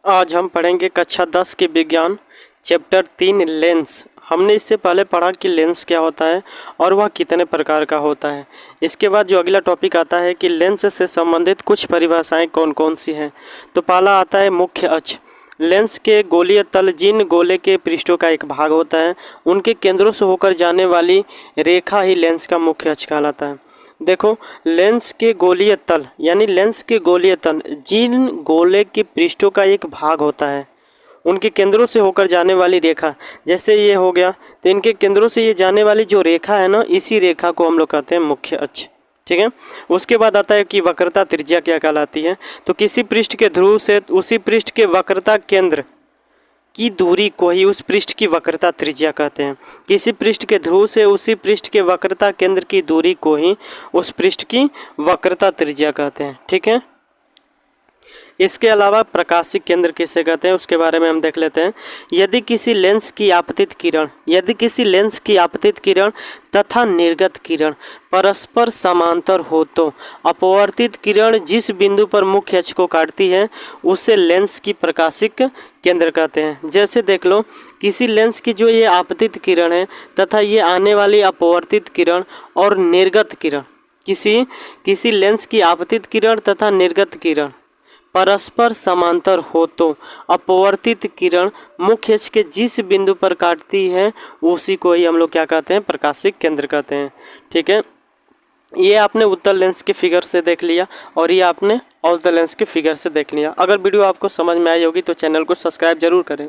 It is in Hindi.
आज हम पढ़ेंगे कक्षा 10 के विज्ञान चैप्टर 3 लेंस। हमने इससे पहले पढ़ा कि लेंस क्या होता है और वह कितने प्रकार का होता है। इसके बाद जो अगला टॉपिक आता है कि लेंस से संबंधित कुछ परिभाषाएं कौन कौन सी हैं। तो पहला आता है मुख्य अक्ष। लेंस के गोलीय तल जिन गोले के पृष्ठों का एक भाग होता है उनके केंद्रों से होकर जाने वाली रेखा ही लेंस का मुख्य अक्ष कहलाता है। देखो, लेंस के गोलीय तल यानी लेंस के गोलीय तल जिन गोले के पृष्ठों का एक भाग होता है उनके केंद्रों से होकर जाने वाली रेखा, जैसे ये हो गया तो इनके केंद्रों से ये जाने वाली जो रेखा है ना, इसी रेखा को हम लोग कहते हैं मुख्य अक्ष। ठीक है। उसके बाद आता है कि वक्रता त्रिज्या क्या कहलाती है। तो किसी पृष्ठ के ध्रुव से उसी पृष्ठ के वक्रता केंद्र की दूरी को ही उस पृष्ठ की वक्रता त्रिज्या कहते हैं। किसी पृष्ठ के ध्रुव से उसी पृष्ठ के वक्रता केंद्र की दूरी को ही उस पृष्ठ की वक्रता त्रिज्या कहते हैं। ठीक है। इसके अलावा प्रकाशिक केंद्र किसे कहते हैं उसके बारे में हम देख लेते हैं। यदि किसी लेंस की आपतित किरण तथा निर्गत किरण परस्पर समांतर हो तो अपवर्तित किरण जिस बिंदु पर मुख्य अक्ष को काटती है उसे लेंस की प्रकाशिक केंद्र कहते हैं। जैसे देख लो, किसी लेंस की जो ये आपतित किरण है तथा ये आने वाली अपवर्तित किरण और निर्गत किरण, किसी लेंस की आपतित किरण तथा निर्गत किरण परस्पर समांतर हो तो अपवर्तित किरण मुख्य अक्ष के जिस बिंदु पर काटती है उसी को ही हम लोग क्या कहते हैं, प्रकाशिक केंद्र कहते हैं। ठीक है। ये आपने उत्तल लेंस के फिगर से देख लिया और ये आपने अवतल लेंस के फिगर से देख लिया। अगर वीडियो आपको समझ में आई होगी तो चैनल को सब्सक्राइब जरूर करें।